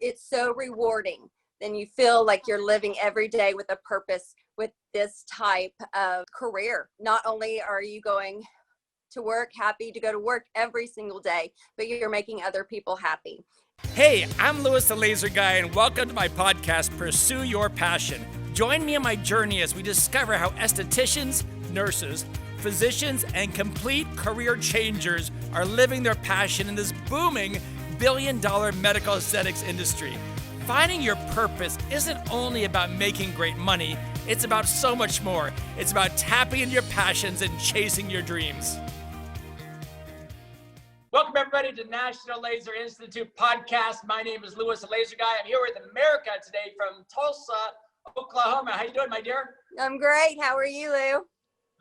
It's so rewarding. Then you feel like you're living every day with a purpose with this type of career. Not only are you going to work, happy to go to work every single day, but you're making other people happy. Hey, I'm Louis the Laser Guy, and welcome to my podcast, Pursue Your Passion. Join me on my journey as we discover how estheticians, nurses, physicians, and complete career changers are living their passion in this booming billion-dollar medical aesthetics industry. Finding your purpose isn't only about making great money, it's about so much more. It's about tapping into your passions and chasing your dreams. Welcome everybody to National Laser Institute podcast. My name is Louis the Laser Guy. I'm here with Merica today from Tulsa, Oklahoma. How you doing, my dear? I'm great. How are you, Lou?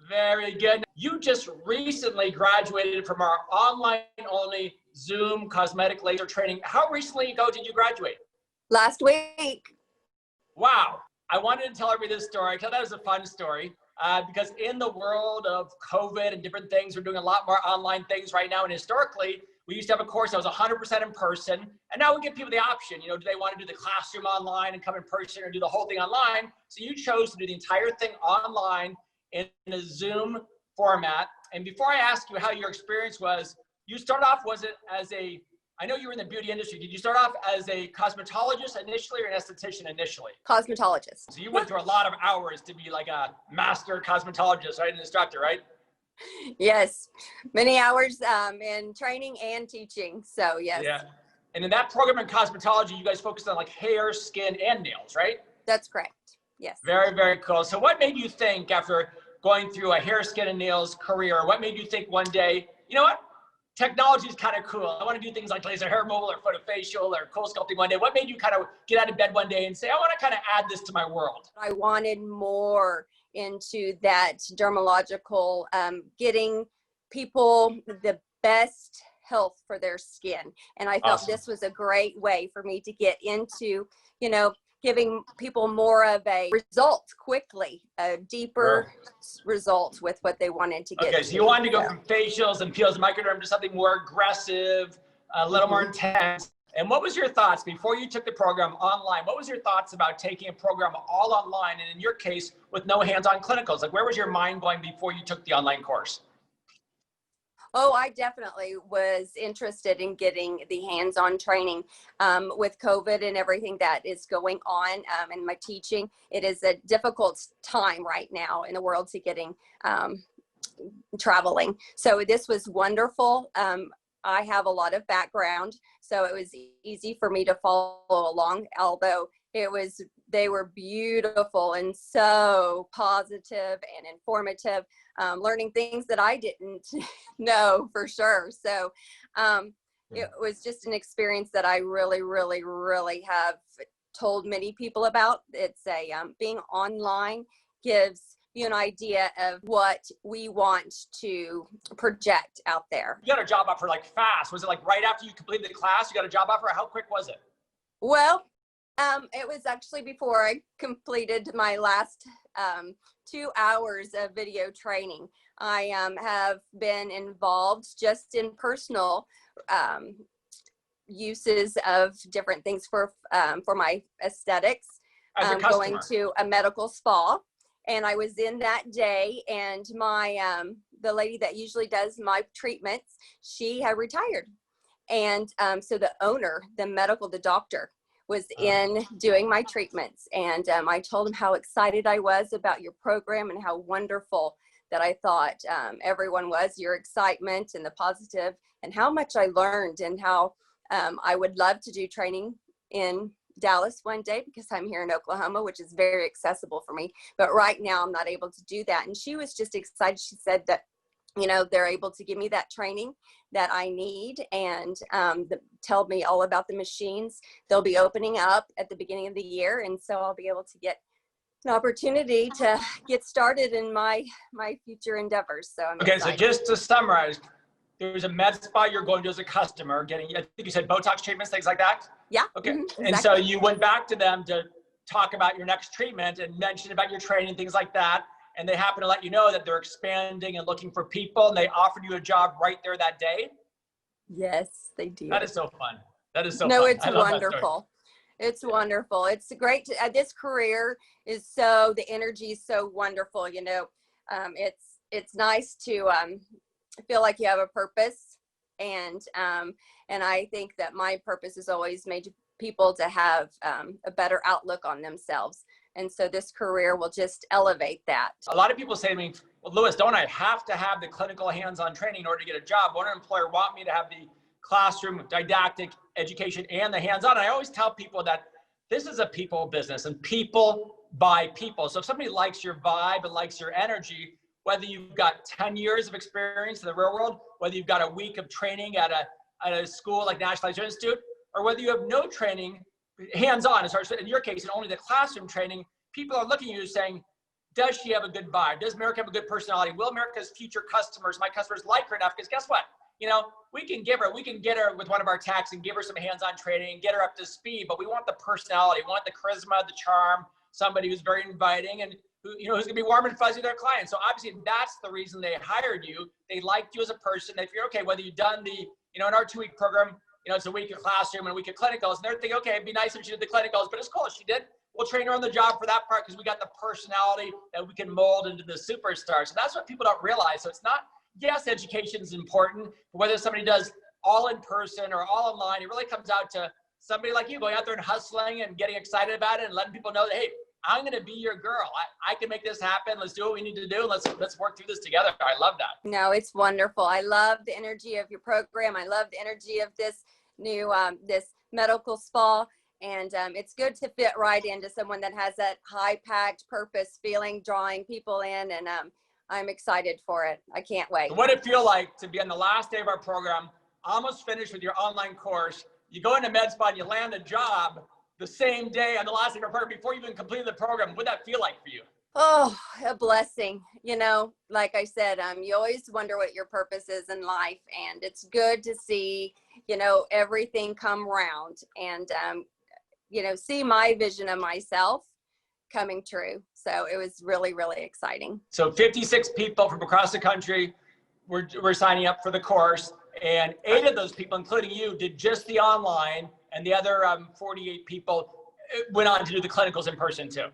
Very good. You just recently graduated from our online-only Zoom cosmetic laser training. How recently ago did you graduate? Last week. Wow. I wanted to tell everybody this story. I thought that was a fun story because in the world of COVID and different things, we're doing a lot more online things right now. And historically, we used to have a course that was 100% in person. And now we give people the option, do they want to do the classroom online and come in person or do the whole thing online? So you chose to do the entire thing online in a Zoom format. And before I ask you how your experience was, you started off, I know you were in the beauty industry. Did you start off as a cosmetologist initially or an esthetician initially? Cosmetologist. So you went through a lot of hours to be like a master cosmetologist, right? An instructor, right? Yes. Many hours in training and teaching. So yes. Yeah. And in that program in cosmetology, you guys focused on like hair, skin, and nails, right? That's correct. Yes. Very, very cool. So what made you think after going through a hair, skin, and nails career, what made you think one day, you know what? Technology is kind of cool. I want to do things like laser hair removal or photofacial or cool sculpting one day. What made you kind of get out of bed one day and say, I want to kind of add this to my world? I wanted more into that dermatological, getting people the best health for their skin. And I felt this was a great way for me to get into, giving people more of a result quickly, a deeper result with what they wanted to get. Okay, so you wanted to go from facials and peels and microderm to something more aggressive, a little more intense. And what was your thoughts before you took the program online? What was your thoughts about taking a program all online and in your case with no hands-on clinicals? Like where was your mind going before you took the online course? Oh, I definitely was interested in getting the hands-on training with COVID and everything that is going on in my teaching. It is a difficult time right now in the world to getting traveling. So this was wonderful. I have a lot of background, so it was easy for me to follow along, although they were beautiful and so positive and informative, learning things that I didn't know for sure. So it was just an experience that I really, really, really have told many people about. It's being online gives you an idea of what we want to project out there. You got a job offer like fast. Was it like right after you completed the class, you got a job offer? How quick was it? Well, it was actually before I completed my last 2 hours of video training. I have been involved just in personal uses of different things for my aesthetics. Going to a medical spa, and I was in that day, and my the lady that usually does my treatments, she had retired, and so the owner, the doctor, was in doing my treatments. And I told him how excited I was about your program and how wonderful that I thought everyone was, your excitement and the positive, and how much I learned, and how I would love to do training in Dallas one day because I'm here in Oklahoma, which is very accessible for me. But right now I'm not able to do that. And she was just excited. She said that they're able to give me that training that I need, and tell me all about the machines. They'll be opening up at the beginning of the year, and so I'll be able to get an opportunity to get started in my future endeavors. So I'm excited. So just to summarize, there's a med spa you're going to as a customer, getting, I think you said Botox treatments, things like that? Yeah. Okay. Exactly. And so you went back to them to talk about your next treatment and mention about your training, things like that. And they happen to let you know that they're expanding and looking for people, and they offered you a job right there that day? Yes, they do. That is so fun. That is so fun. No, it's wonderful. It's wonderful. It's great. This career is so, the energy is so wonderful. It's nice to feel like you have a purpose. And I think that my purpose has always made people to have a better outlook on themselves. And so this career will just elevate that. A lot of people say to me, well, Lewis, don't I have to have the clinical hands-on training in order to get a job? Won't an employer want me to have the classroom didactic education and the hands-on? And I always tell people that this is a people business and people buy people. So if somebody likes your vibe and likes your energy, whether you've got 10 years of experience in the real world, whether you've got a week of training at a school like National Laser Institute, or whether you have no training, hands-on, in your case, and only the classroom training, people are looking at you saying, does she have a good vibe? Does Merica have a good personality? Will Merica's future customers, my customers, like her enough? Because guess what? We can get her with one of our techs and give her some hands-on training, get her up to speed, but we want the personality, we want the charisma, the charm, somebody who's very inviting and who's gonna be warm and fuzzy with their clients. So obviously that's the reason they hired you. They liked you as a person. They figured, okay, whether you've done in our 2-week program, it's a week of classroom and a week of clinicals, and they're thinking, okay, it'd be nice if she did the clinicals, but it's cool if she did. We'll train her on the job for that part because we got the personality that we can mold into the superstar. So that's what people don't realize. So it's not, yes, education is important, but whether somebody does all in person or all online, it really comes out to somebody like you going out there and hustling and getting excited about it and letting people know that, hey, I'm going to be your girl. I can make this happen. Let's do what we need to do. Let's work through this together. I love that. No, it's wonderful. I love the energy of your program. I love the energy of this new, this medical spa. And it's good to fit right into someone that has that high-packed purpose feeling, drawing people in. And I'm excited for it. I can't wait. What did it feel like to be on the last day of our program, almost finished with your online course? You go into med spa and you land a job the same day on the last day of our program before you even completed the program. What did that feel like for you? Oh, a blessing. Like I said, you always wonder what your purpose is in life. And it's good to see, everything come round and, see my vision of myself coming true. So it was really, really exciting. So 56 people from across the country were signing up for the course, and 8 of those people, including you, did just the online, and the other 48 people went on to do the clinicals in person too.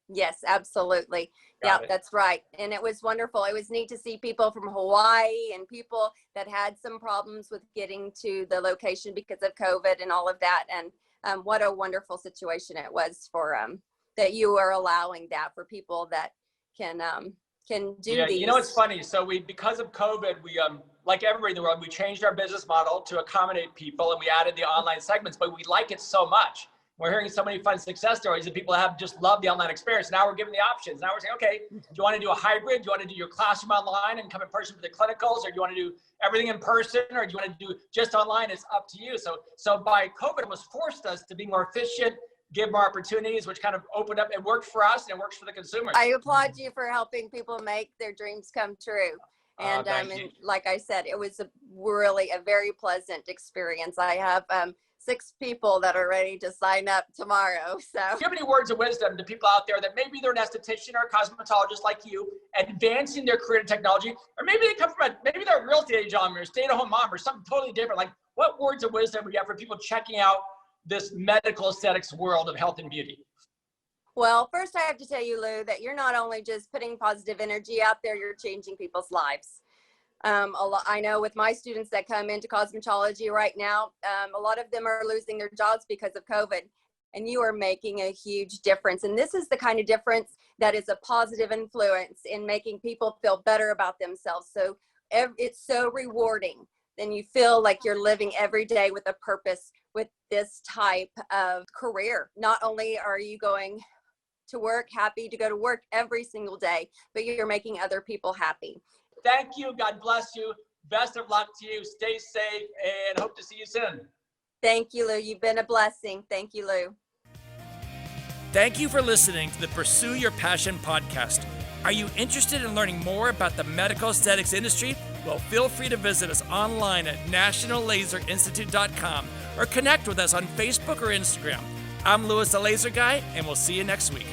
Yes, absolutely. Yeah, that's right. And it was wonderful. It was neat to see people from Hawaii and people that had some problems with getting to the location because of COVID and all of that. And what a wonderful situation it was for that you are allowing that for people that can do these. It's funny. So because of COVID, we like everybody in the world, we changed our business model to accommodate people, and we added the online segments. But we like it so much. We're hearing so many fun success stories that people have just loved the online experience. Now we're giving the options. Now we're saying, okay, do you want to do a hybrid? Do you want to do your classroom online and come in person for the clinicals? Or do you want to do everything in person? Or do you want to do just online? It's up to you. So by COVID, it was forced us to be more efficient, give more opportunities, which kind of opened up. It worked for us and it works for the consumers. I applaud you for helping people make their dreams come true. And, and like I said, it was really a very pleasant experience. I have 6 people that are ready to sign up tomorrow. So do you have any words of wisdom to people out there that maybe they're an esthetician or a cosmetologist like you, advancing their career in technology, or maybe they come from maybe they're a real estate agent or a stay-at-home mom or something totally different? Like, what words of wisdom would you have for people checking out this medical aesthetics world of health and beauty? Well, first I have to tell you, Lou, that you're not only just putting positive energy out there, you're changing people's lives. I know with my students that come into cosmetology right now, a lot of them are losing their jobs because of COVID, and you are making a huge difference. And this is the kind of difference that is a positive influence in making people feel better about themselves. So it's so rewarding. Then you feel like you're living every day with a purpose with this type of career. Not only are you going to work happy to go to work every single day, but you're making other people happy. Thank you. God bless you. Best of luck to you. Stay safe and hope to see you soon. Thank you, Lou. You've been a blessing. Thank you, Lou. Thank you for listening to the Pursue Your Passion podcast. Are you interested in learning more about the medical aesthetics industry? Well, feel free to visit us online at nationallaserinstitute.com or connect with us on Facebook or Instagram. I'm Louis the Laser Guy, and we'll see you next week.